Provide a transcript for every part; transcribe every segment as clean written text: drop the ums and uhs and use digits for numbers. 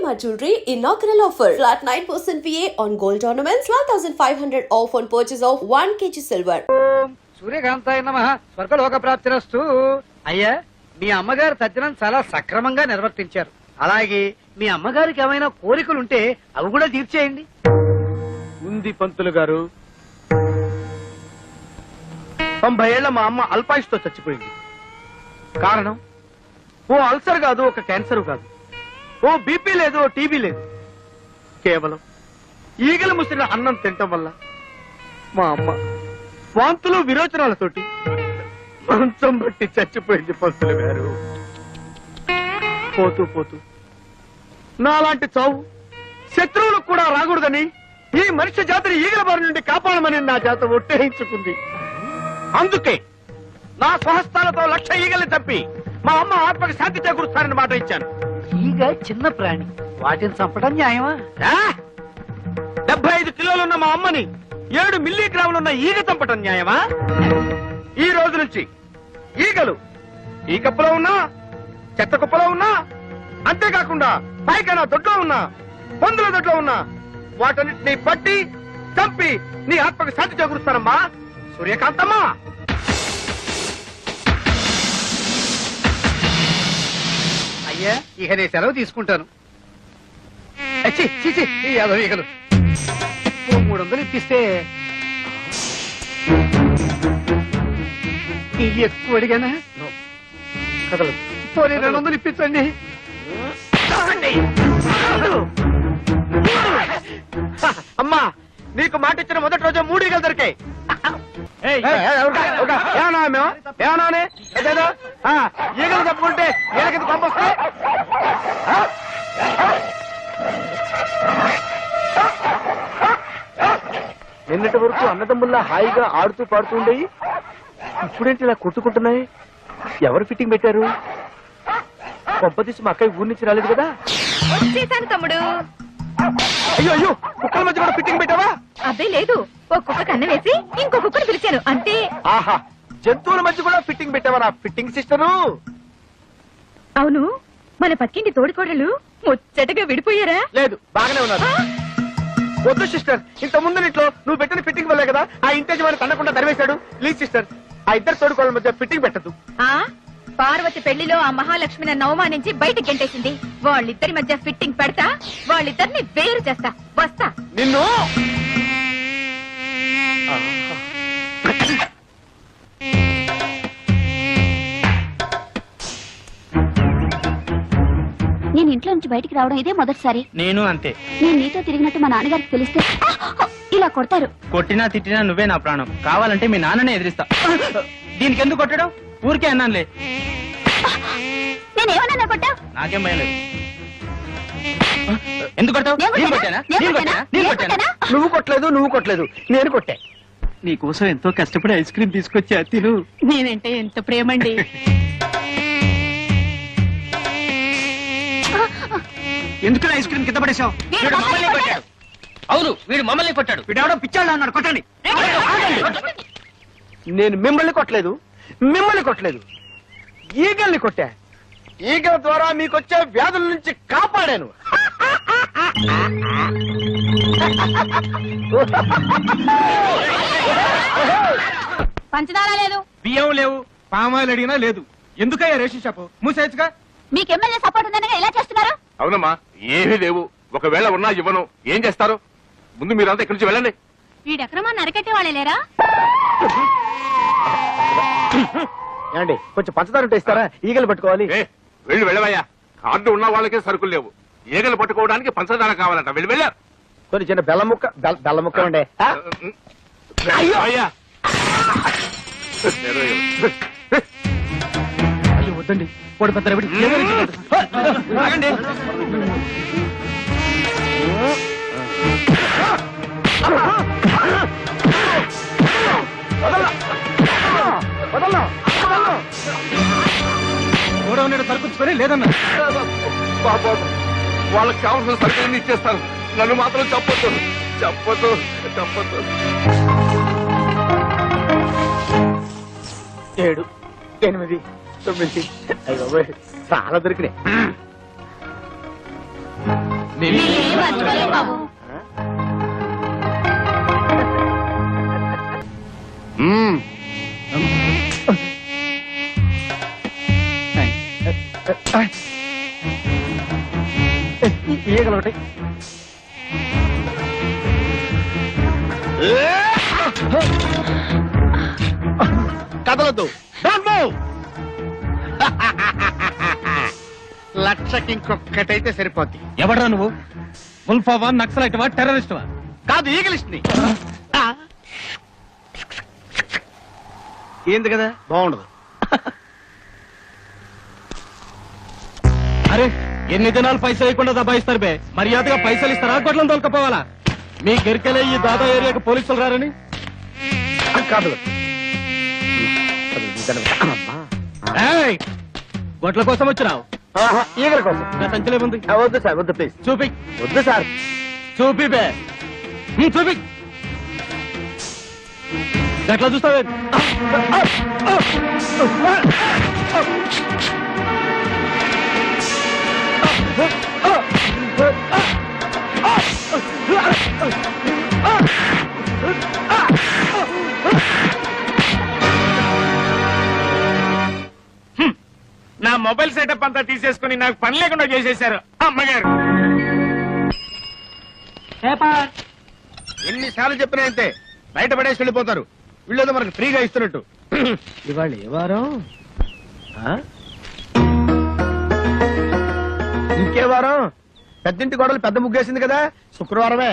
Shalimar Jewelry inaugural offer. Flat 9% VA on gold ornaments, 12,500 off on purchase of 1 kg silver. సూర్యకాంతాయ నమః స్వర్గలోక ప్రాప్తిరస్తు. అయ్యా, మీ అమ్మగారు తద్దినం చాలా సక్రమంగా నిర్వర్తించారు. అలాగే మీ అమ్మగారికి ఏమైనా కోరికలుంటే అవి కూడా తీర్చేయండి. ఉంది పంతులు గారు. 90 ఏళ్ల మా అమ్మ అల్పాయుష్తో చచ్చిపోయింది. కారణం ఓ అల్సర్ కాదు, ఒక క్యాన్సర్ కాదు, ఓ బీపీ లేదు, ఓ టీబీ లేదు. కేవలం ఈగలు ముసిరిన అన్నం తినటం వల్ల మా అమ్మ వాంతులు విరోచనాలతోటి మంచం బట్టి చచ్చిపోయింది పంతులు గారు. పోతూ పోతూ నాలాంటి చావు శత్రువులకు కూడా రాకూడదని ఈ మనిషి జాతిని ఈగల బారి నుండి కాపాడమని నా జాత ఒట్టేయించుకుంది. అందుకే నా స్వహస్తాలతో 1,00,000 ఈగల్ని చంపి మా అమ్మ ఆత్మకి శాంతి చేకూరుస్తానని మాట ఇచ్చాను. ఈగ చిన్న ప్రాణి, వాటిని చంపడం న్యాయమా? 75 కిలోలున్న మా అమ్మని 7 మిల్లీగ్రాములున్న ఈగ చంపటం న్యాయమా? ఈ రోజు నుంచి ఈగలు ఈ కప్పులో ఉన్నా, చెత్త కుప్పలో ఉన్నా, అంతేకాకుండా పైకైనా దొడ్లో ఉన్నా, పందుల దొడ్లో ఉన్నా వాటన్నిటిని పట్టి చంపి నీ ఆత్మకి శాంతి చేకూరుస్తానమ్మా సూర్యకాంతమ్మా. అయ్యా, ఇక నేను సెలవు తీసుకుంటాను. ఈ 50 ఈగలు 300 ఇప్పిస్తే ఇవి ఎక్కువ అడిగానా? కదలదు. పోనీ 200 ఇప్పించండి. అమ్మా, నీకు మాట ఇచ్చిన మొదటి రోజు 3 ఈగలు దొరికాయి. ఈగలు తప్పుకుంటే ఈగలకి పంపొస్తే నిన్నటి వరకు అన్నదమ్ముల్లా హాయిగా ఆడుతూ పాడుతుండేవి, ఇప్పుడేంటి ఇలా కొట్టుకుంటున్నాయి? ఎవరు ఫిట్టింగ్ పెట్టారు? కొంపతీసి మా అక్కయ్య ఊరి నుంచి రాలేదు కదా? తమ్ముడు, అయ్యో అయ్యో, కుక్కల మధ్య కూడా ఫిట్టింగ్ పెట్టావా? అదే లేదు, ఓ కుక్క కన్న వేసి ఇంకో కుక్కను పిలిచాను అంతే. ఆహా, జంతువుల మధ్య కూడా ఫిట్టింగ్ పెట్టావా నా ఫిట్టింగ్ సిస్టరు? అవును, మన పక్కింటి తోడికోడలు ముచ్చటగా విడిపోయారా? లేదు, బాగానే ఉన్నారు. వద్దు సిస్టర్, ఇంత ముందు ఇంట్లో నువ్వు పెట్టిన ఫిట్టింగ్ వల్లే కదా ఆ ఇంటి వాడిని తన్నకుండా తరివేశాడు. ప్లీజ్ సిస్టర్, ఆ ఇద్దరు తోడుకోళ్ళ మధ్య ఫిట్టింగ్ పెట్టద్దు. ఆ పార్వతి పెళ్లిలో ఆ మహాలక్ష్మిని అవమానించి బయటికి గెంటేసింది. వాళ్ళిద్దరి మధ్య ఫిట్టింగ్ పెడతా, వాళ్ళిద్దరిని వేరు చేస్తా. వస్తా. నిన్ను నేను ఇంట్లో నుంచి బయటికి రావడం ఇదే మొదటిసారి. నేను అంతే. నేను నీతో తిరిగినట్టు మా నాన్నగారికి తెలిస్తే ఇలా కొడతారు. కొట్టినా తిట్టినా నువ్వే నా ప్రాణం. కావాలంటే మీ నాన్ననే ఎదిరిస్తా. దీనికి ఎందుకు కొట్టడం? ఊరికే అన్నానులే. నేనేమన్నా కొట్టా? నాకేం భయం లేదు. ఎందుకు కొట్టావు? నువ్వు కొట్టలేదు, నువ్వు కొట్టలేదు, నేను కొట్టా. నీకోసం ఎంతో కష్టపడి ఐస్ క్రీమ్ తీసుకొచ్చా, తిను. నేనంటే ఎంత ప్రేమండి. ఎందుకు ఐస్ క్రీమ్ కింద పడేశావు? అవును, వీడు మమ్మల్ని కొట్టాడు. వీడెవడో పిచ్చాడు అన్నాడు. కొట్టండి. నేను మిమ్మల్ని కొట్టలేదు, మిమ్మల్ని కొట్టలేదు, ఈగల్ని కొట్టా. ఈగల ద్వారా మీకొచ్చే వ్యాధుల నుంచి కాపాడాను. పంచదార లేదు, బియ్యం లేవు, పామాయిల్ అడిగినా లేదు. ఎందుకయ్యా రేషన్ షాపు మూసేయచ్చుగా? మీకు ఎమ్మెల్యే సపోర్ట్ ఉందనగా ఎలా చేస్తున్నారు? అవునమ్మా, ఏమీ లేవు. ఒకవేళ ఉన్నా ఇవ్వను. ఏం చేస్తారు? ముందు మీరంతా ఇక్కడి నుంచి వెళ్ళండి. వీడెక్రమాన్ని అరకెట్టే వాళ్ళే లేరా? ఏమండి, కొంచెం పంచదార ఉంటే ఇస్తారా? ఈగలు పట్టుకోవాలి. వెళ్ళవయ్యా. కార్డు ఉన్న వాళ్ళకే సరుకులు లేవు. ఈగలు పట్టుకోవడానికి పంచదార కావాలంట. వెళ్ళి కొన్ని చిన్న బెల్లం ముక్క, బెల్లం ముక్క ఉండే. అయ్యా అయ్యో వద్దండి, పొడి పెద్ద గోడౌన్ సరుకుచ్చుకొని లేదన్నా. వాళ్ళకి కావాల్సిన సరుకులన్నీ ఇచ్చేస్తాను. నన్ను మాత్రం చెప్పొద్దు, చెప్పొద్దు, చెప్పొద్దు. 7, 8, 9 చాలా దొరికినాయి. ఈగలు ఒకటి. కదలొద్దు. Don't move. లక్షకి ఇంకొక్కటైతే సరిపోద్ది. ఎవడ్రా నువ్వు? ఉల్ఫావా, నక్సలైట్వా, టెర్రరిస్ట్వా? కాదు, ఈగలిస్ట్ని. ఏంది కదా, బాగుండదు. అరే ఎన్ని దినాలు పైసలు వేయకుండా దబాయిస్తారు బే. మర్యాదగా పైసలు ఇస్తారా, గొడ్లను తోలుకపోవాలా? మీ గెరికెలే ఈ దాదా ఏరియాకి పోలీసులు రారని. కాదు, ఏయ్, గొడ్ల కోసం వచ్చినావు? ఈగల కోసం. నా సంచలే ఉంది. వద్దు సార్, వద్దు ప్లీజ్. చూపి. వద్దు సార్. చూపి బే. చూపి. గట్లా చూస్తావే. నా మొబైల్ సెటప్ అంతా తీసేసుకుని నాకు పని లేకుండా చేసేశారు అమ్మగారు. ఎన్నిసార్లు చెప్పినా అంతే, బయట పడేసి వెళ్ళిపోతారు. వీళ్ళేదో మనకు ఫ్రీగా ఇస్తున్నట్టు. ఇవాళ ఏ వారం? ఇంకే వారం? పెద్దింటి గోడలు పెద్ద ముగ్గేసింది కదా, శుక్రవారమే.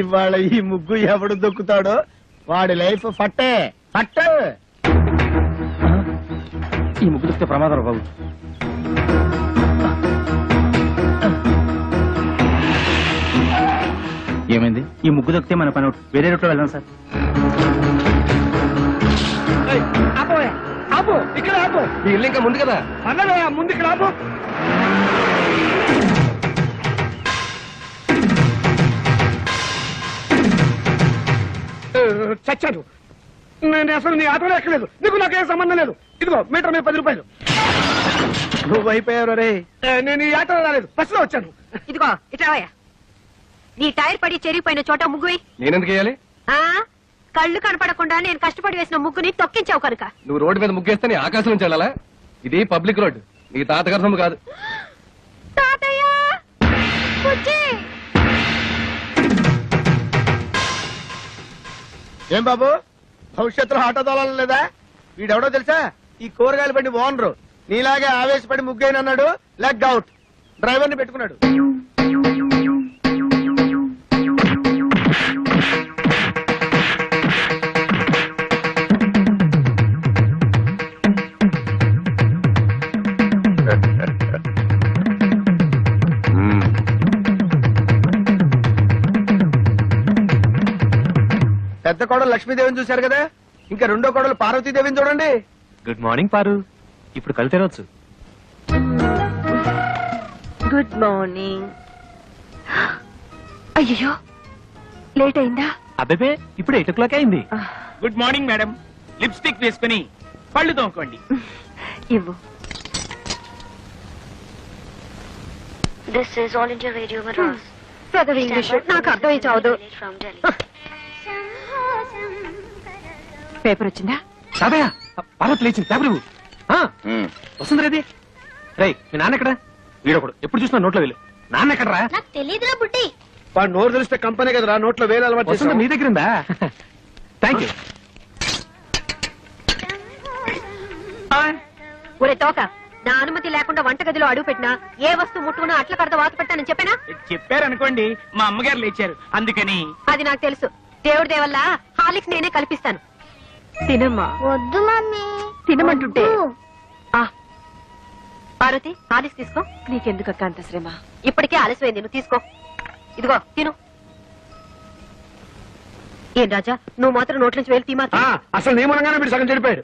ఇవాళ ఈ ముగ్గు ఎవడు దొక్కుతాడో వాడి లైఫ్ ఫట్టే ఫట్టే. ఈ ముగ్గు దొక్కితే ప్రమాదం బాబు. ఏమైంది? ఈ ముగ్గు దొక్కితే మన పని అవుట్. వేరే రూట్లో వెళ్దాం సార్. ఆపు, ఇక్కడ ఆపు. ఈ ఇల్లు ఇంకా ముందు కదా. అన్నదా ముందు ఇక్కడ ఆపు. చచ్చాను. నేను అసలు నీ ఆటోలో ఎక్కలేదు. నీకు నాకేం సంబంధం లేదు. ఇదిగో మీటర్ మీద 10 రూపాయలు. నువ్వు అయిపోయావు రే. నేను ఈ ఆటోలో రాలేదు, బస్సులో వచ్చాను. ఇదిగో ఇట్రావయ్యా. నీ టైర్ పడి చెరిగిపోయిన చోట ముగ్గు నేనెందుకు వేయాలి? కళ్ళు కనపడకుండా నేను కష్టపడి వేసిన ముగ్గుని తొక్కించావు కనుక. నువ్వు రోడ్డు మీద ముగ్గేస్తే నీ ఆకాశం నుంచి వెళ్ళాలా? ఇది పబ్లిక్ రోడ్, నీ తాతగారి సొమ్ము కాదు. తాతయ్య బుజ్జి. ఏం బాబు, భవిష్యత్తులో ఆటో తోలాలి లేదా? వీడెవడో తెలుసా? ఈ కూరగాయలు బండి ఓనరు. నీలాగే ఆవేశపడి ముగ్గైనన్నాడు, లెగ్ అవుట్. డ్రైవర్ ని పెట్టుకున్నాడు. పెద్ద కోడలు లక్ష్మీదేవిని చూశారు కదా, ఇంకా రెండో కోడలు పార్వతీదేవిని చూడండి. గుడ్ మార్నింగ్ పారు. ఇప్పుడు కళ్ళు తెరవచ్చు. Good morning. అయ్యో లేట్ అయిందా? అబ్బే ఇప్పుడు 8 అయింది. Good morning madam. లిప్స్టిక్ వేసుకుని పళ్ళు తోముకోండి. ఇవ్వు. This is All India Radio Madras. పెద్దది ఇంగ్లీష్ నాకు అర్థమై చావదు. From Delhi. పేపర్ వచ్చిందా? తాతయ్య, పార్వతి లేచింది. పేపర్ ఇవ్వు. వస్తుంది రేది. రేయ్, మీ నాన్న ఎక్కడ? వీడొకడు ఎప్పుడు చూసినా నోట్లో వేలు. నాన్న ఎక్కడరా? నాకు తెలియదురా బుట్టి. వాడు నోరు తెలిస్తే కంపెనీ కదరా, నోట్లో వేలు అలవాటు వస్తుంది చేస్తాం. నీ దగ్గర ఉందా? Thank you. ఒరే తోక, నా అనుమతి లేకుండా వంటగదిలో అడుగు పెట్టినా ఏ వస్తువు ముట్టుకున్నా అట్ల కడత వాత పెట్టానని చెప్పానా? చెప్పారనుకోండి, మా అమ్మగారు లేచారు అందుకని. అది నాకు తెలుసు. దేవుడి దేవల్ల హాలిక్స్ నేనే కల్పిస్తాను. తినమ్మా. వద్దు మమ్మీ. తినమంటుంటే. పార్వతి, హాలిక్స్ తీసుకో. నీకెందుకు అక్క అంత శ్రమ? ఇప్పటికే ఆలస్యమైంది, నువ్వు తీసుకో. ఇదిగో తిను. ఏం రాజా, నువ్వు మాత్రం నోట్ల నుంచి వేలు తీమా. అసలు నియమనంగానే మీరు సగం చెడిపోయాడు.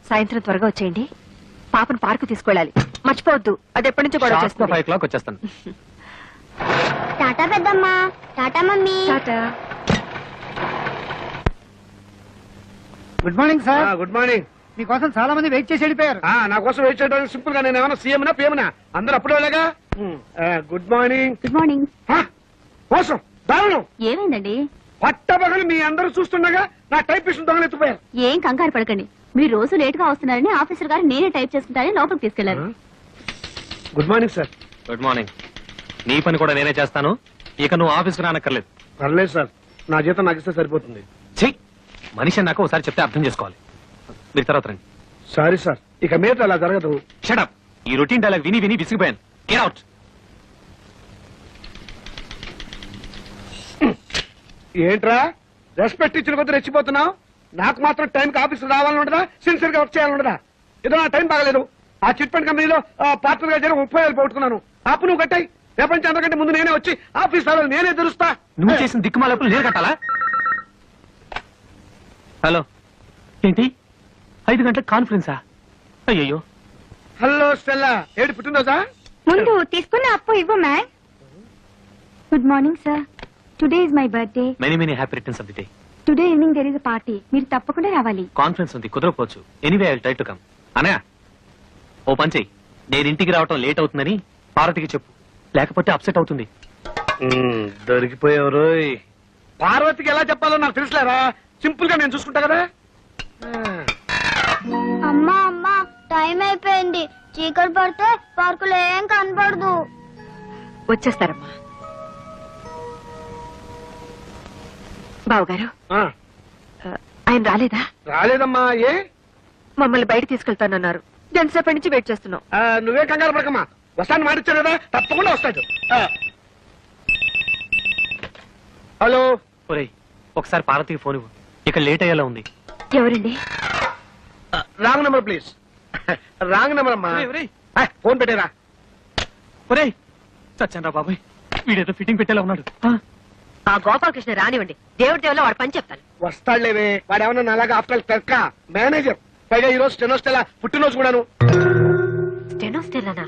సాయంత్రం త్వరగా వచ్చేయండి. పాపను పార్కు తీసుకెళ్ళాలి, మర్చిపోవద్దు. అది ఎప్పటి నుంచో గొడవ చేస్తుంది. 5 o'clock వచ్చేస్తాను. టాటా పెద్దమ్మా. Tata mummy. Tata. Good morning sir. Good morning. మీకోసం చాలా మంది వెయిట్ చేసి వెళ్ళిపోయారు. నా కోసం వెయిట్ చేయడానికి సింపుల్ గా నేను ఏమైనా సీఎంనా పిఎంనా అందరూ అప్పుడే వెళ్ళగా. Good morning. Good morning. కోసం దారుణం. ఏమైందండి? పట్టబగలు మీ అందరూ చూస్తుండగా నా టైపిస్ట్ దొంగలెత్తిపోయారు. ఏం కంగారు పడకండి. మీరు రోజు లేట్ గా వస్తున్నారని ఆఫీసర్ గారు నేనే టైప్ చేసుకుంటారని లోపలికి తీసుకెళ్లారు. Good morning sir. Good morning. నీ పని కూడా నేనే చేస్తాను. ఇక నువ్వు ఆఫీస్కి రానక్కర్లేదు. పర్లేదు సార్, నా జీతం నాకు ఇస్తే సరిపోతుంది. చెయ్యి. మనిషి నాకు ఒకసారి చెప్తే అర్థం చేసుకోవాలి. మీరు తర్వాత రండి. సారీ సార్, ఇక మీద అలా జరగదు. షటప్. ఈ రొటీన్ డైలాగ్ విని విని విసిగిపోయాను. Get out. ఏంట్రా రెస్పెక్ట్ ఇచ్చిన కొద్ది రెచ్చిపోతున్నావు? నాకు మాత్రం టైంకి ఆఫీస్ రావాలని ఉండదా? సిన్సియర్ గా వర్క్ చేయాలని ఉండదా? ఏదో నా టైం బాగలేదు. ఆ చిట్ ఫండ్ కంపెనీలో పార్ట్నర్ గా చేరి 30,000 పోగొట్టుకున్నాను. అప్పు నువ్వు కట్టాయి. రేపటి అందరికంటే ముందు నేనే వచ్చి ఆఫీస్ రావాలి, నేనే తెలుస్తా. నువ్వు చేసిన దిక్కుమాలప్పుడు నేను కట్టాలా? హలో, ఏంటి 5 గంటల కాన్ఫరెన్సా? అయ్యయ్యో. హలో స్టెల్లా, ఏడు పుట్టినరోజా? ముందు తీసుకున్న అప్పు ఇవ్వు ma'am. Good morning sir. Today is my birthday. Many many happy returns of the day. Today evening there is a party. మీరు తప్పకుండా రావాలి. కాన్ఫరెన్స్ ఉంది, కుదరకపోవచ్చు. Anyway I will try to come. Anaya, ఓ పని చెయ్యి. నేను ఇంటికి రావటం లేట్ అవుతుందని పార్వతికి చెప్పు, లేకపోతే అప్సెట్ అవుతుంది. దొరికిపోయావు. పార్వతికి ఎలా చెప్పాలో నాకు తెలుసులేరా. సింపుల్ గా నేను చూసుకుంటా కదా. అమ్మా అమ్మా, టైం అయిపోయింది. చీకటి పడితే పార్కులో ఏం కనపడదు. వచ్చేస్తారమ్మా. బావగారు, ఆయన రాలేదా? రాలేదమ్మా. ఏ? మమ్మల్ని బయట తీసుకెళ్తానన్నారు. ఎంతసేపటి నుంచి వెయిట్ చేస్తున్నాం. నువ్వే కంగారు పడకమ్మా, వస్తాను మాటిచ్చాను కదా, తప్పకుండా వస్తాడు. హలో. ఒరేయ్, ఒకసారి పార్వతికి ఫోన్ ఇవ్వు. ఇక్కడ లేట్ అయ్యేలా ఉంది. ఎవరండి? Wrong number please. Wrong number అమ్మా. ఫోన్ పెట్టేరా. ఒరేయ్, చచ్చాను బాబాయ్. వీడేదో ఫిట్టింగ్ పెట్టేలా ఉన్నాడు. ఆ గోపాలకృష్ణ రానివ్వండి. దేవుడి దేవుళ్ళ వాడు పని చెప్తాను. వస్తాడులేవే, వాడు ఏమన్నా అలాగా ఆఫ్టర్ క్లర్క్ మేనేజర్. పైగా ఈ రోజు స్టెనోస్టెలా పుట్టినరోజు కూడాను. స్టెనోస్టెల్లానా?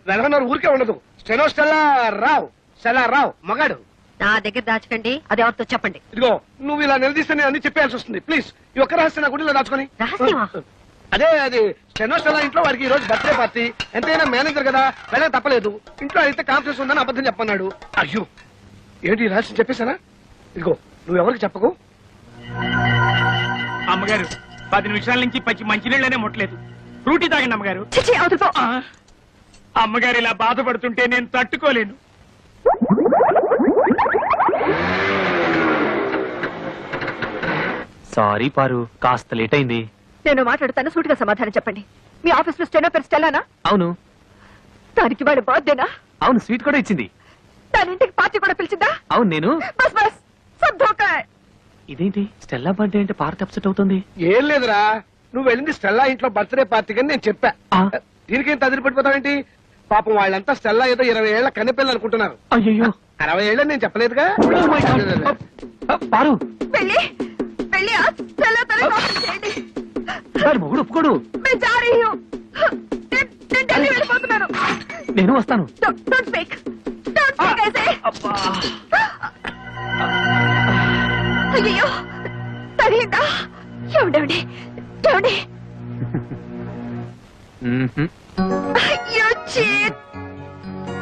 వెళ్ళన్నారు, ఊరికే ఉండదు. స్టెనోస్టెలా రావు, స్టెలా రావు మగాడు. నా దగ్గర దాచకండి, అది ఎవరితో చెప్పండి. ఇదిగో నువ్వు ఇలా నిలదీస్తే నేను అన్ని చెప్పేయాల్సి వస్తుంది. ప్లీజ్ ఈ ఒక్క రహస్యం నా గుడిలో దాచుకొని. రహస్యమా? అదే అది స్టెనోస్టెలా ఇంట్లో వాడికి ఈ రోజు బర్త్డే పార్టీ. ఎంతైనా మేనేజర్ కదా, వెళ్ళక తప్పలేదు. ఇంట్లో అయితే కాన్ఫరెన్స్ ఉందని అబద్ధం చెప్పన్నాడు. అయ్యో, ఏంటి రహస్యం చెప్పేశానా? ఇదిగో నువ్వు ఎవరికి చెప్పకు. అమ్మగారు 10 నిమిషాల నుంచి పచ్చి మంచినీళ్ళనే ముట్టలేదు. ఫ్రూటీ తాగండి అమ్మగారు. చిచి, అవతల పో. అమ్మగారు ఇలా బాధపడుతుంటే నేను తట్టుకోలేను. సారీ పారు, కాస్త లేట్ అయింది. నేను మాట్లాడుతాను, సూటిగా సమాధానం చెప్పండి. మీ ఆఫీస్ లో స్టెనో పేరు స్టెల్లానా? అవును. దానికి వాడు బర్త్డేనా? అవును, స్వీట్ కూడా ఇచ్చింది. దాని ఇంటికి పార్టీ కూడా పిలిచిందా? అవును, నేను. బస్ బస్, సబ్ ధోకా హై. ఇదేంటి స్టెల్లా బర్త్డే అంటే పార్వతి అప్సెట్ అవుతుంది? ఏం లేదురా, నువ్వు వెళ్ళింది స్టెల్లా ఇంట్లో బర్త్డే పార్టీకి అని నేను చెప్పా. ఆ. దీనికేం తదిరిపడిపోతావేంటి? పాపం వాళ్ళంతా స్టెల్లా ఏదో 20 ఏళ్ల కన్నెపిల్ల అనుకుంటున్నారు. అయ్యో. 60 ఏళ్ళని నేను చెప్పలేదుగా. పారు, వెళ్ళి వెళ్ళి ఆ స్టెల్లా తనని కాపీ చేయండి. దాని మొగుడు ఒప్పుకోడు. मैं जा रही हूँ. నేను ఢిల్లీ వెళ్ళిపోతున్నాను. నేను వస్తాను. Don't speak. Don't speak, I say. అయ్యో, తగిలిందా? ఏమండి ఏమండి? అయ్యో, చీట్.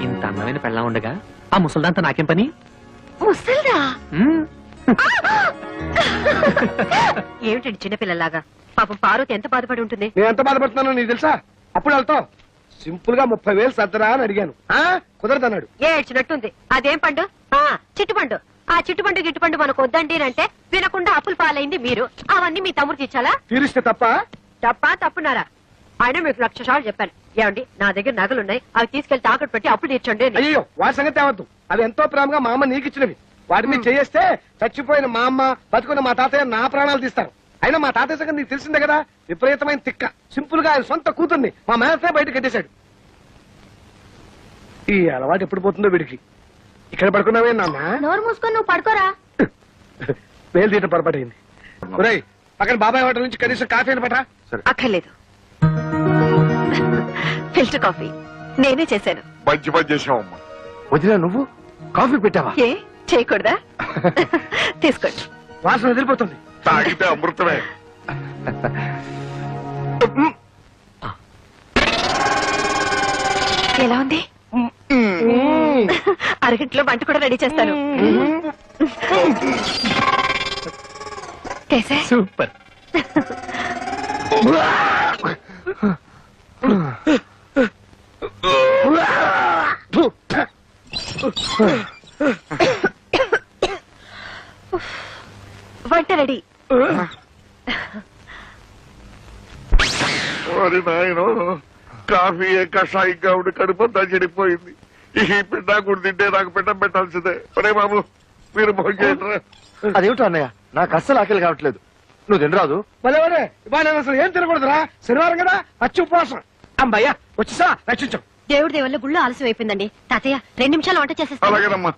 ఇంత అందమైన పెళ్ళా ఉండగా ఆ ముసల్దాంతా నాకేం పని? ముసల్దా? మ్మ్. ఏమిటండి చిన్నపిల్లలాగా? పాపం పార్వతి ఎంత బాధపడి ఉంటుంది. నేను ఎంత బాధపడుతున్నానో నీకు తెలుసా? అప్పుడు వెళ్తావు సింపుల్ గా 30,000 సర్దరా అని అడిగాను. కుదరదన్నాడు. ఏడ్చినట్టుంది. అదేం పండు? చిట్టుపండు. ఆ చిట్టుపండు గిట్టుపండు మనకు వద్దండి అంటే వినకుండా అప్పులు పాలైంది మీరు. అవన్నీ మీ తమ్ముడికి ఇచ్చాలా? తీరిస్తే తప్ప. తప్పున్నారా? ఆయన మీకు 1,00,000 సార్లు చెప్పాను. ఏమండి, నా దగ్గర నగలున్నాయి, అవి తీసుకెళ్లి తాకట్టు పెట్టి అప్పులు తీర్చండి అని. అయ్యో, వాడి సంగతి తేవద్దు. అవి ఎంతో ప్రేమగా మా అమ్మ నీకు ఇచ్చినవి. వాటి మీద చేస్తే చచ్చిపోయిన మా అమ్మ, బతుకున్న మా తాతయ్య నా ప్రాణాలు తీస్తారు. అయినా మా తాతయ్య సంగతి నీకు తెలిసిందే కదా, విపరీతమైన తిక్క. సింపుల్ గా ఆయన సొంత కూతుర్ని మా మేనతే బయట కట్టేశాడు. ఈ అలవాటు ఎప్పుడు పోతుందో వీడికి. ఇక్కడ పడుకున్నావే నాన్న? నోరు మూసుకొని నువ్వు పడుకోరా. వేలు తీయటం పొరపాటైంది. ఒరేయ్, పక్కన బాబాయ్ హోటల్ నుంచి కనీసం కాఫీ అని పట్టరా. అక్కర్లేదు. ఫిల్టర్ కాఫీ నేనే చేశాను. మంచి పని చేసావమ్మా. వదినా, నువ్వు కాఫీ పెట్టావా? ఏ చేయకూడదా? తీసుకోండి. వాసన వదిలిపోతుంది. తాగితే అమృతమే. ఎలా ఉంది? అరగంటలో వంట కూడా రెడీ చేస్తాను. కేసే సూపర్. వంట రెడీ. కాఫీ కషాయంగా ఉండి కడుపంతా చెడిపోయింది. ఈ పిండా కూడా తింటే నాకు పిండం పెట్టాల్సిందే. ఒరే బాబు మీరు భోజనం. అదేమిటో అన్నయ్య, నాకు అస్సలు ఆకలి కావట్లేదు. నువ్వు తినరాదు? మళ్ళీ ఇవాళ నేను అసలు ఏం తినకూడదురా, శనివారం కదా, పచ్చి ఉపవాసం. అమ్మయ్యా వచ్చేసా, రక్షించాం. దేవుడి దేవుళ్ళ గుళ్ళు ఆలస్యం అయిపోయిందండి. తాతయ్య 2 నిమిషాలు వంట చేసేస్తాను. అలాగేనమ్మా.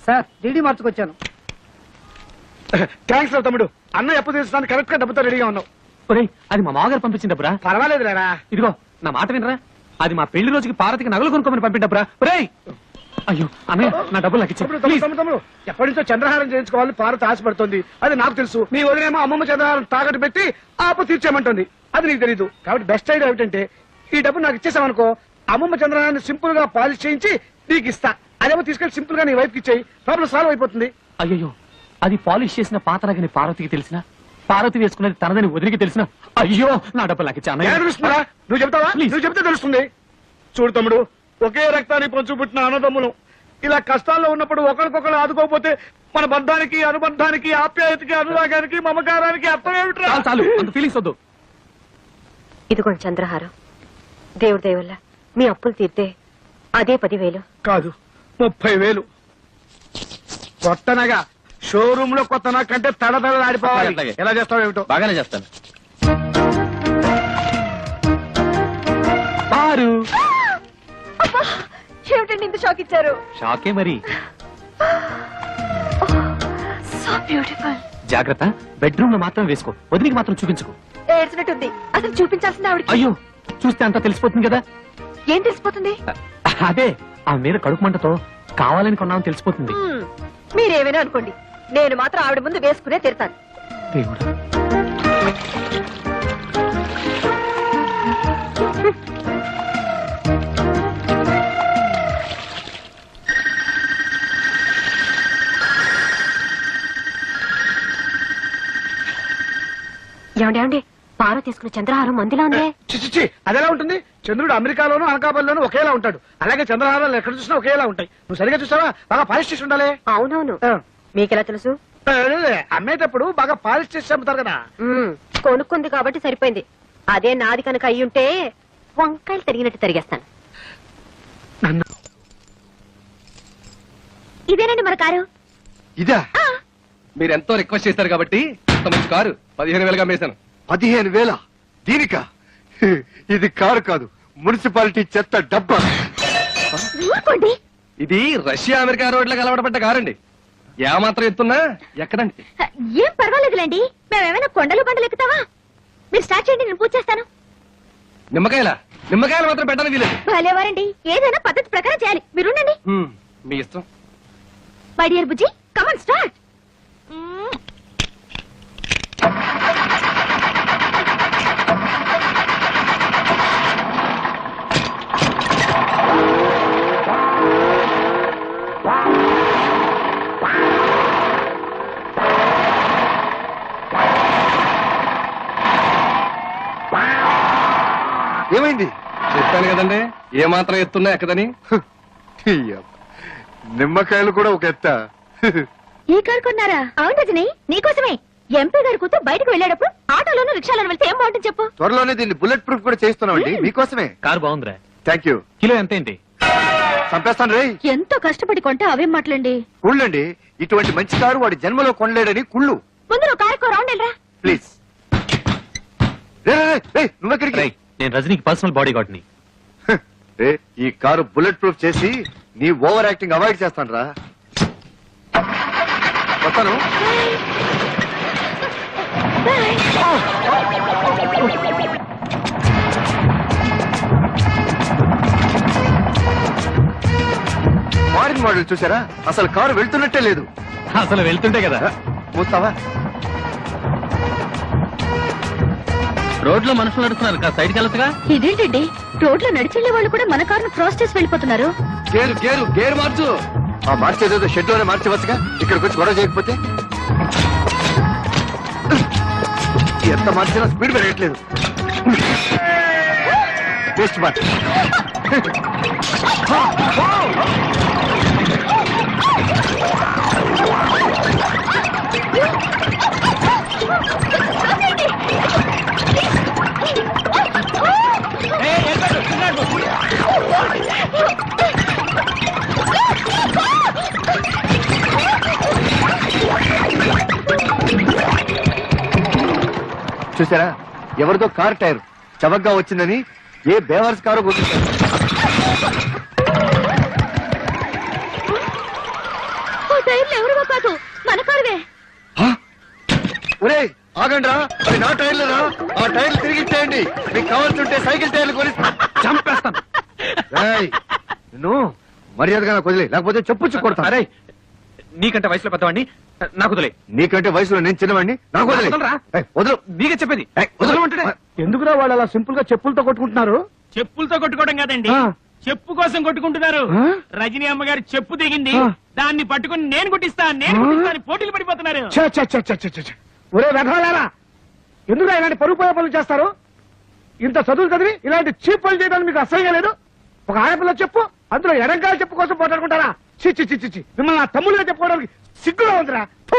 Sir DD మార్చుకొచ్చాను. థ్యాంక్స్ రా తమ్ముడు, అన్న ఎప్పుడు తీసుకోవడానికి కరెక్ట్ గా డబ్బుతో రెడీగా ఉన్నావు. ఒరేయ్, అది మా మామగారు పంపించిన డబ్బురా. పర్వాలేదు లేరా. ఇదిగో నా మాట వినరా, అది మా పెళ్లి రోజుకి పార్వతికి నగలు కొనుక్కోమని పంపిన డబ్బురా. ఒరేయ్, అయ్యో అన్నయ్య, నా డబ్బులు నాకు ఇచ్చేయ్, ప్లీజ్. తమ్ముడు ఎప్పటి నుంచో చంద్రహారం చేయించుకోవాలి పార్వతి ఆశపడుతుంది. అది నాకు తెలుసు. నీ వదిలేమో అమ్మమ్మ చంద్రహారం తాకట్టు పెట్టి ఆపు తీర్చేయమంటుంది. అది నీకు తెలీదు. కాబట్టి బెస్ట్ ఐడియా ఏమిటంటే ఈ డబ్బు నాకు ఇచ్చేసామనుకో, అమ్మమ్మ చంద్రహారాన్ని సింపుల్ గా పాలిష్ చేయించి నీకు ఇస్తా. అదేమో తీసుకెళ్లి సింపుల్ గా నీ వైఫ్ కి ఇచ్చేయి, ప్రాబ్లం సాల్వ్ అయిపోతుంది. అయ్యో, అది పాలిష్ చేసిన పాతరగని పార్వతికి తెలిసిన, పార్వతి వేసుకున్నది తనదని వదిలికి తెలిసిన, అయ్యో నా డబ్బులు నాకు ఇచ్చా అన్నయ్య. తెలుస్తుందా? నువ్వు చెప్తావా? నువ్వు చెప్తే తెలుస్తుంది. చూడు తమ్ముడు, ఒకే రక్తాన్ని పంచు పుట్టిన అన్నదమ్ములు ఇలా కష్టాల్లో ఉన్నప్పుడు ఒకరికొకరు ఆదుకోకపోతే మన బంధానికి, అనుబంధానికి, ఆప్యాయతకి, అనురాగానికి, మమకారానికి అర్థం ఏమిట్రా? చాలు చాలు, అంత ఫీలింగ్స్ వద్దు. ఇదిగోండి చంద్రహారం. దేవుడి దేవుళ్ళ మీ అప్పులు తీర్తే అదే 10,000. కాదు, 30,000. కొత్తనగా షోరూమ్ లో కొత్తనా కంటే తడతడలాడిపోవాలి. అలాగే. ఎలా చేస్తావు ఏమిటో. బాగానే చేస్తాను. పారు ఏమిటండి ఇంత షాక్ ఇచ్చారు? షాకే మరి. So beautiful. జాగ్రత్త, బెడ్రూమ్ లో మాత్రం వేసుకో, వదిలికి మాత్రం చూపించుకో. ఏడ్చినట్టుంది. అసలు చూపించాల్సింది ఆవిడకి. అయ్యో, చూస్తే అంతా తెలిసిపోతుంది కదా. ఏం తెలిసిపోతుంది? అదే, ఆ మీద కడుపు మంటతో కావాలని కొన్నామని తెలిసిపోతుంది. మీరేమైనా అనుకోండి, నేను మాత్రం ఆవిడ ముందు వేసుకునే తిడతాను. దేవుడా, ఏమండి పార తీసుకున్న చంద్రహారం మందిలా ఉందే. చిచ్చి, అదెలా ఉంటుంది? చంద్రుడు అమెరికాలోను అనకాపల్లిలోను ఒకేలా ఉంటాడు. అలాగే చంద్రహారాలు ఎక్కడ చూసినా ఒకేలా ఉంటాయి. నువ్వు సరిగా చూసావా? బాగా పాలిష్ చేసి ఉండాలి. అవునవును. మీకెలా తెలుసు? అమ్మేటప్పుడు బాగా పాలిష్ చేసి అమ్ముతారు కదా. కొనుక్కుంది కాబట్టి సరిపోయింది. అదే నాది కనుక అయ్యుంటే వంకాయలు తరిగినట్టు తరిగేస్తాను. ఇదేనండి మన కారు. ఇదా? మీరెంతో రిక్వెస్ట్ చేశారు కాబట్టి ఇంత మంచి కారు 15,000గా అమ్మేశాను. 15,000? దీనికా? ఇది కారు కాదు, మున్సిపాలిటీ చెత్త డబ్బా. ఊరుకోండి. ఇది రష్యా అమెరికా రోడ్లకు అలవాటుపడ్డ కారండి. ఏమాత్రం ఎత్తున్నా ఎక్కడండి. ఏం పర్వాలేదులేండి. మేమేమైనా కొండలు బండలు ఎక్కుతావా? మీరు స్టార్ట్ చేయండి, నేను పూజ చేస్తాను. నిమ్మకాయలు మాత్రం పెట్టడానికి వీలేదు. భలేవారండి, ఏదైనా పద్ధతి ప్రకారం చేయాలి. మీరుండండి. మీ ఇష్టం. My dear Bujji, come on start. ఏమైంది? చెప్పాను కదండి, ఏమాత్రం ఎత్తున్నా ఎక్కదని. నిమ్మకాయలు కూడా ఒక ఎత్త. ఈ కారు కొన్నారా? అవును రజని, నీకోసమే. ఎంపీ గారి కూతురు బయటకు వెళ్ళేటప్పుడు ఆటోలోనూ రిక్షాలోనూ వెళ్తే ఏం బాగుంటుంది చెప్పు. త్వరలోనే దీన్ని బుల్లెట్ ప్రూఫ్ కూడా చేస్తున్నామండి, మీకోసమే. కారు బాగుందిరా. Thank you. కిలో ఎంతేంటి? చంపేస్తాను రే. ఎంతో కష్టపడి కొంటే అవేం మాటలండి. కుళ్ళండి, ఇటువంటి మంచి కారు వాడి జన్మలో కొనలేడని కుళ్ళు. ముందు నువ్వు కారుకో రౌండ్ వెళ్ళరా. ప్లీజ్. నువ్వెక్కడికి? రేయ్, నేను రజనీకి పర్సనల్ బాడీ గార్డ్ ని. ఈ కారు బుల్లెట్ ప్రూఫ్ చేసి నీ ఓవర్ యాక్టింగ్ అవాయిడ్ చేస్తాను రా. వస్తాను. ఫారిన్ మోడల్ చూసారా? అసలు కారు వెళ్తున్నట్టే లేదు. అసలు వెళ్తుంటే కదా. మూస్తావా? రోడ్లో మనుషులు నడుస్తున్నారు కదా, సైడ్కి వెళ్ళొచ్చుగా. ఇదేంటండి రోడ్లో నడిచెళ్లే వాళ్ళు కూడా మన కారును క్రాస్ చేసి వెళ్ళిపోతున్నారు. గేరు మార్చు. ఆ మార్చేదేదో షెడ్ లోనే మార్చవచ్చుగా, ఇక్కడికి వచ్చి గొడవ చేయకపోతే. ఎంత మార్చినా స్పీడ్ పెరగట్లేదు. Best March. చూసారా, ఎవరిదో కార్ టైర్ చవకగా వచ్చిందని ఏ బేవర్స్ కారు కొట్టించారు. ఎవరివో కాదు, మన కారువే. ఒరే ఆగండి రా, అది నా టైర్లేరా? ఆ టైర్లు తిరిగిచ్చేయండి. మీకు కావాల్సింటే సైకిల్ టైర్లు కొని చంపేస్తాను. నువ్వు మర్యాదగా నాకు వదిలే, లేకపోతే చెప్పుచ్చు కొడతా. అరే, నీకంటే వయసులో పెద్దవాడిని, నాకు వదిలే. నీకంటే వయసులో నేను చిన్నవాడిని, నాకు వదిలే. వదలరా? వదలు. నీకే చెప్పేది. వదలమంటే ఎందుకురా వాళ్ళు అలా సింపుల్ గా చెప్పులతో కొట్టుకుంటున్నారు? చెప్పులతో కొట్టుకోవడం కాదండి, ఆ. చెప్పు కోసం కొట్టుకుంటున్నారు. ఆ? రజనీ అమ్మగారు చెప్పు దిగింది, ఆ. దాన్ని పట్టుకుని నేను కొట్టిస్తాను పోటీలు పడిపోతున్నారు. ఛ, ఛ, ఛ, ఛ, ఛ, ఛ. ఒరే వెధవలారా, ఎందుకు ఇలాంటి పరుగు పోయే పనులు చేస్తారు? ఇంత చదువులు చదివి ఇలాంటి చీప్ పనులు చేయడానికి మీకు అసహ్యం లేదు? ఒక ఆడపిల్ల చెప్పు, అందులో ఎడంకాల చెప్పు కోసం పోటాడుకుంటారా? చిచ్చి చిచ్చి చి మిమ్మల్ని నా తమ్ముళ్ళగా చెప్పుకోవడానికి సిగ్గుగా ఉందిరా. ఫు.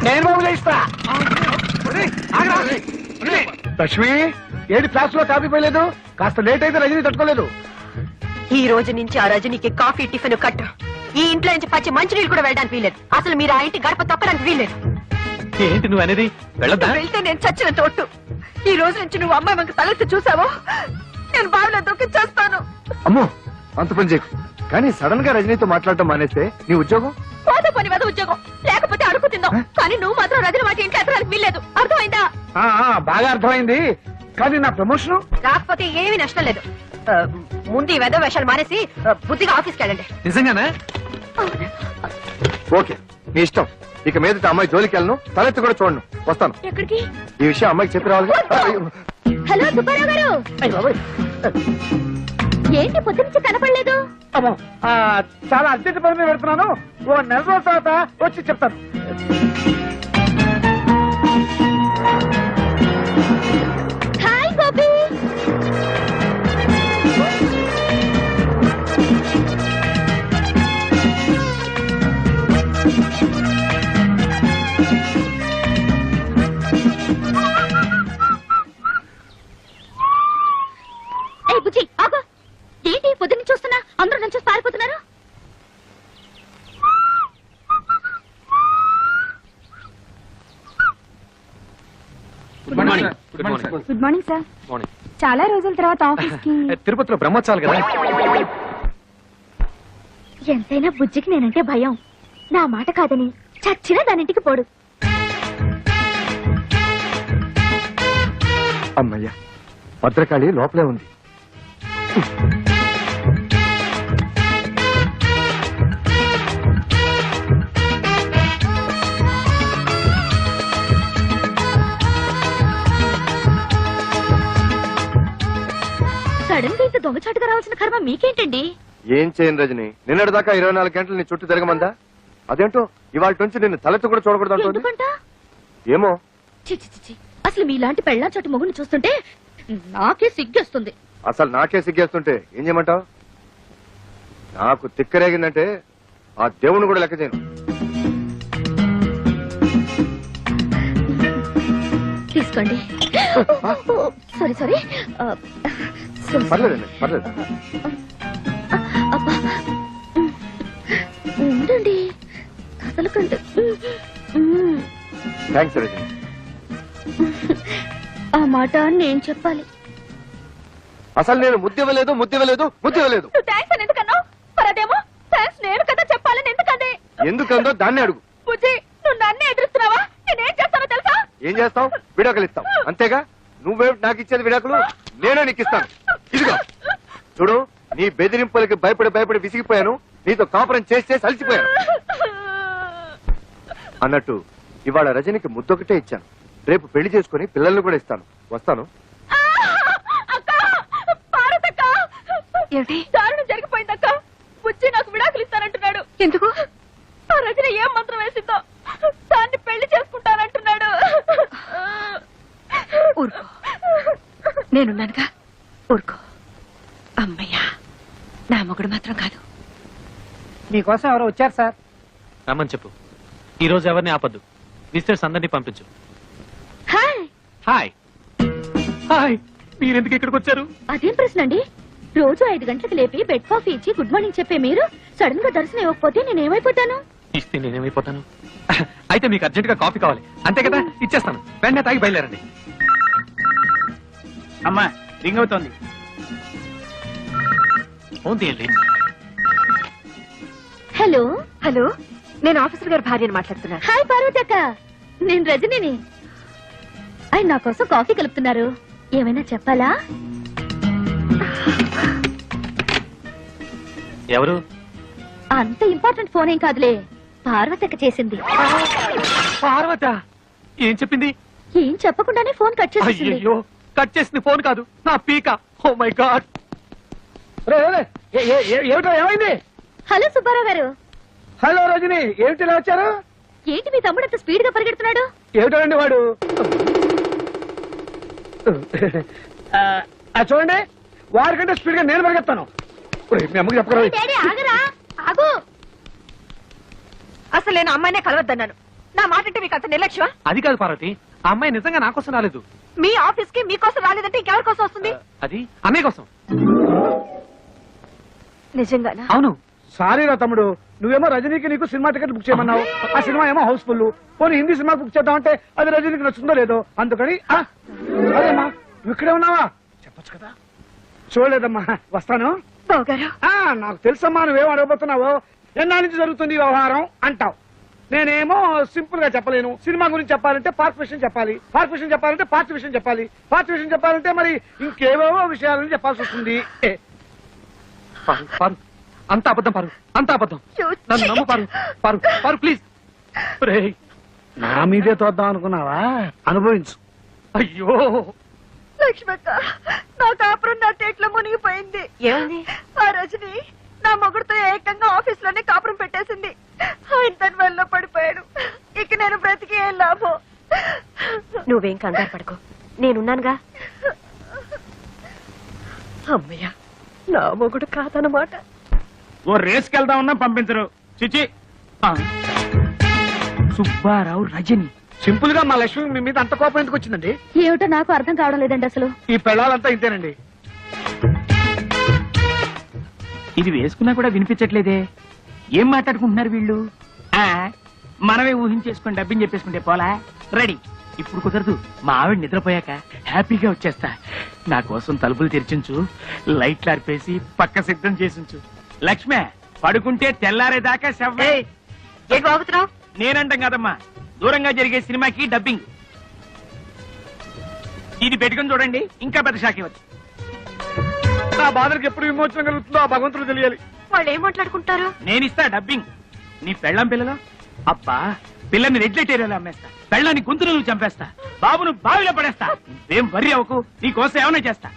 నేను బాబులే ఇస్తా. లక్ష్మి, ఏది క్లాస్ లో కాపీ పోయలేదు? కాస్త లేట్ అయితే రజనీ తట్టుకోలేదు. ఈ రోజు నుంచి ఆ రజనీకి కాఫీ టిఫిన్ కట్టు. ఈ ఇంట్లో నుంచి పచ్చి మంచినీళ్ళు కూడా వెళ్ళడానికి వీలేదు. అసలు మీరు ఆ ఇంటి గడప తొక్కడానికి వీలేదు. ఏంటి నువ్వు అనేది? వెళ్ళొద్దా? వెళ్తే నేను చచ్చిన తోటు. ఈ రోజు నుంచి నువ్వు అమ్మాయి మనకు తలెత్తి చూసావో నేను బావిలో దొక్కి చేస్తాను. అమ్మో, అంత పని చేయకు. కానీ సడన్ గా రజనీతో మాట్లాడటం మానేస్తే నీ ఉద్యోగం పోతే పని మీద ఉద్యోగం, లేకపోతే అడుగు తిందాం. కానీ నువ్వు మాత్రం రజని మాట ఇంట్లో ఎత్తడానికి వీల్లేదు. అర్థమైందా? బాగా అర్థమైంది. కానీ నా ప్రమోషన్ రాకపోతే ఏమీ నష్టం లేదు. ముందు ఈ వెధ వేషాలు మానేసి బుద్ధిగా ఆఫీస్కి వెళ్ళండి. నిజంగానా? ఓకే, నీ ఇష్టం. ఇక మీదట అమ్మాయి జోలికి వెళ్ళను, తలెత్తి కూడా చూడను. వస్తాను. ఎక్కడికి? ఈ విషయం అమ్మాయికి చెప్పి రావాలి. హలో సుబ్బారావు గారు, ఏంటి పొద్దు నుంచి కనపడలేదు? చాలా అర్జెంట్ పని మీద పెడుతున్నాను. ఓ నెల రోజుల తర్వాత వచ్చి చెప్తాను. హాయ్ గోపి. ఏ బుజ్జి ఆగు. ఏంటి పొద్దున్న చూస్తున్నా అందరూ నుంచి పారిపోతున్నారు? Good morning. Good morning. Good morning sir. Morning. చాలా రోజుల తర్వాత ఆఫీస్ కి. తిరుపతిలో బ్రహ్మోత్సవాలు కదా. ఎంతైనా బుజ్జికి నేనంటే భయం. నా మాట కాదని చచ్చినా దానింటికి పోడు. అమ్మయ్యా, భద్రకాళి లోపలే ఉంది. సడన్ గా ఇంత దొంగచాటుగా రావాల్సిన కర్మ మీకేంటండి? ఏం చేయను రజని, నిన్నటిదాకా 24 గంటలు నీ చుట్టూ తిరగమందా? అదేంటో ఇవాళ నుంచి నిన్ను తలెత్తు కూడా చూడకూడదు అంటుంది. ఎందుకంట? ఏమో. చిచి చిచి, అసలు మీలాంటి పెళ్ళా చోటు మొగుని చూస్తుంటే నాకే సిగ్గేస్తుంది. అసలు నాకే సిగ్గేస్తుంటే ఏం చేయమంటావు? నాకు తిక్కరేగిందంటే ఆ దేవుని కూడా లెక్క చేయను. తీసుకోండి. Sorry sorry. పర్లేదండి, పర్లేదు. అబ్బా, ఉండండి కదలకండి. థ్యాంక్స్ రజని. ఆ మాట నేను చెప్పాలి. అసలు నేను ముద్దివ్వలేదు, ముద్దివ్వలేదు, ముద్దివ్వలేదు. థ్యాంక్స్ అని ఎందుకన్నావు? మరదేమో థ్యాంక్స్ నేను కదా చెప్పాలని ఎందుకంది? ఎందుకందో దాన్ని అడుగు. బుజ్జి, నువ్వు నన్నే ఎదురుస్తున్నావా? నేనేం చేస్తానో తెలుసా? ఏం చేస్తావు? విడాకులు ఇస్తావు అంతేగా. నువ్వే నాకు ఇచ్చేది విడాకులు, నేనే నీకు ఇస్తాను. ఇదిగో చూడు నీ బెదిరింపులకి భయపడి విసిగిపోయాను. నీతో కాపురం చేస్తే అలసిపోయాను. అన్నట్టు ఇవాళ రజనికి ముద్దొకటే ఇచ్చాను. రేపు పెళ్లి చేసుకుని పిల్లల్ని కూడా ఇస్తాను. వస్తాను. ఏమిటి దారుణం జరిగిపోయిందక్క. బుజ్జి నాకు విడాకులు ఇస్తానంటున్నాడు. ఎందుకు? ఆ రజని ఏం మంత్రం వేసిందో దాన్ని పెళ్లి చేసుకుంటానంటున్నాడు. ఊరుకో, నేనున్నానుగా, ఊరుకో. అమ్మయ్యా, నా మొగుడు మాత్రం కాదు. మీకోసం ఎవరో వచ్చారు సార్. రమ్మని చెప్పు. ఈ రోజు ఎవరిని ఆపద్దు. మిస్టర్స్ అందరినీ పంపించు. హాయ్. హాయ్ హాయ్, మీరెందుకు ఇక్కడికి వచ్చారు? అదేం ప్రశ్న అండి? రోజు 5 గంటలకు లేపి బెడ్ కాఫీ ఇచ్చి గుడ్ మార్నింగ్ చెప్పే మీరు సడన్ గా దర్శనం ఇవ్వకపోతే నేనేమైపోతాను? ఇస్తే నేనేమైపోతాను? అయితే మీకు అర్జెంట్ గా కాఫీ కావాలి అంతే కదా? ఇచ్చేస్తాను. వెంటనే తాగి బయలుదేరండి. అమ్మా రింగ్ అవుతోంది. ఫోన్ తీయండి. హలో. హలో, నేను ఆఫీసర్ గారి భార్యను మాట్లాడుతున్నాను. హాయ్ పార్వతక్క, నేను రజనిని. ఆయన నా కోసం కాఫీ కలుపుతున్నారు. ఏమైనా చెప్పాలా? ఎవరు? అంత ఇంపార్టెంట్ ఫోన్ ఏం కాదులే, పార్వతక్క చేసింది. పార్వత ఏం చెప్పింది? ఏం చెప్పకుండానే ఫోన్ కట్ చేసేసింది. అయ్యో, కట్ చేసింది ఫోన్ కాదు, నా పీక. Oh my God. ఏమిటో ఏమైంది? హలో సుబ్బారావు గారు. హలో రజని, ఏమిటి ఇలా వచ్చారు? ఏంటి మీ తమ్ముడు అంత స్పీడ్ గా పరిగెడుతున్నాడు? ఏమిటండి వాడు? చూడండి, వారికంటే స్పీడ్ గా నేను పరిగెత్తాను. మీ అమ్మకి చెప్పగలరు. డాడీ ఆగరా, ఆగు. అసలు నేను అమ్మాయినే కలవద్దన్నాను. నా మాట అంటే మీకు అంత నిర్లక్ష్యం? అది కాదు పార్వతి, ఆ అమ్మాయి నిజంగా నా కోసం రాలేదు. మీ ఆఫీస్ కి మీకోసం రాలేదంటే ఇంకెవరి కోసం వస్తుంది? అది అన్నయ్య కోసం. నిజంగానా? అవును. సారీ రా తమ్ముడు, నువ్వేమో రజనీకి నీకు సినిమా టికెట్ బుక్ చేయమన్నావు. ఆ సినిమా ఏమో హౌస్ఫుల్. పోనీ హిందీ సినిమా బుక్ చేద్దామంటే అది రజనీకి నచ్చుతుందో లేదో, అందుకని అదేమ్మా నువ్వు ఇక్కడే ఉన్నావా చెప్పొచ్చు కదా. చూడలేదమ్మా, వస్తాను. బావగారు, నాకు తెలుసమ్మా నువ్వేం అడగబోతున్నావో. ఎన్నాళ్ళ నుంచి జరుగుతుంది ఈ వ్యవహారం అంటావు. నేనేమో సింపుల్ గా చెప్పలేను. సినిమా గురించి చెప్పాలంటే పార్క్ విషయం చెప్పాలి, పార్క్ విషయం చెప్పాలంటే పార్క్ విషయం చెప్పాలి, పార్క్ విషయం చెప్పాలంటే మరి ఇంకేవేవో విషయాలని చెప్పాల్సి వస్తుంది. పారు, పారు, అంత అబద్ధం పారు, అంత అబద్ధం. నన్ను నమ్ము పారు, పారు, పారు ప్లీజ్. నా మీదే తోద్దాం అనుకున్నావా? అనుభవించు. అయ్యో లక్ష్మక్క, నా కాపురం నా తేట్లో మునిగిపోయింది. ఏమైంది? ఆ రజని నా మొగుడుతో ఏకంగా ఆఫీస్ లోనే కాపురం పెట్టేసింది. ఆయన తన వల్ల పడిపోయాడు. ఇక నేను బ్రతికి ఏం లాభం? నువ్వేం కంగారు పడుకో, నేనున్నానుగా. అమ్మయ్య, నా మొగుడు కాదన్నమాట. ఓ రేస్కి వెళ్దామన్నా పంపించరు. చిచి. సుబ్బారావు రజని. సింపుల్ గా మా లక్ష్మి మీ మీద అంత కోపం ఎందుకు వచ్చిందండి? ఏమిటో నాకు అర్థం కావడం లేదండి అసలు. ఈ పెళ్ళాలంతా ఇంతేనండి. ఇది వేసుకున్నా కూడా వినిపించట్లేదే. ఏం మాట్లాడుకుంటున్నారు వీళ్ళు? మనమే ఊహించేసుకుని డబ్బింగ్ చెప్పేసుకుంటే పోలా. రెడీ. ఇప్పుడు కుదరదు. మా ఆవిడ నిద్రపోయాక హ్యాపీగా వచ్చేస్తా. నా కోసం తలుపులు తెరిచించు, లైట్లు ఆర్పేసి పక్క సిద్ధం చేసించు. లక్ష్మే, పడుకుంటే తెల్లారేదాకా శవ్వే. ఏం బాగుతున్నావు? నేనంటాం కదమ్మా, దూరంగా జరిగే సినిమాకి డబ్బింగ్. ఇది పెట్టుకుని చూడండి, ఇంకా పెద్ద షాక్ ఇవ్వచ్చు. నా బాధలకు ఎప్పుడు విమోచన కలుగుతుందో ఆ భగవంతుడు తెలియాలి. వాళ్ళు ఏం మాట్లాడుకుంటారు? నేనిస్తా డబ్బింగ్. నీ పెళ్ళం పిల్లలు అబ్బా, పిల్లని రెడ్లెట్ ఏరియాలో అమ్మేస్తా, పెళ్ళాన్ని గొంతులు నువ్వు చంపేస్తా, బాబును బావిలో పడేస్తా. ఏం వర్రీ అవ్వకు, నీ కోసం ఏమైనా చేస్తా.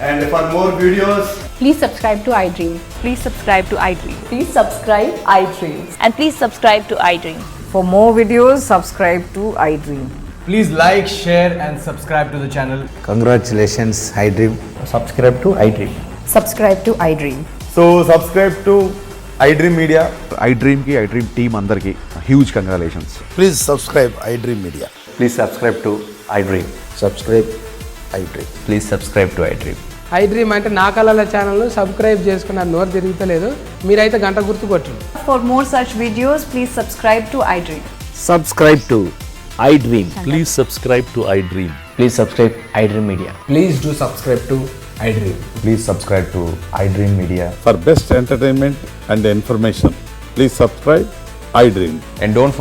And for more videos, please subscribe to iDream. Please subscribe to iDream. Please subscribe iDream. And please subscribe to iDream. For more videos, subscribe to iDream. please like, share and subscribe to the channel. Congratulations, iDream. Subscribe to iDream. Subscribe to iDream. So subscribe to iDream Media. iDream ki iDream team andarki huge congratulations. Please subscribe iDream Media. Please subscribe to iDream. Subscribe iDream. Please subscribe to iDream. iDream అంటే నా కళల channel subscribe చేసుకున్న నోరు తిరుగుతలేదు. మీరైతే గంట గుర్తు కొట్టండి. For more such videos, please subscribe to iDream. Subscribe to iDream. Please subscribe to iDream. Please subscribe iDream Media. Please do subscribe to iDream. Please subscribe to iDream Media. For best entertainment and information, please subscribe iDream. And don't forget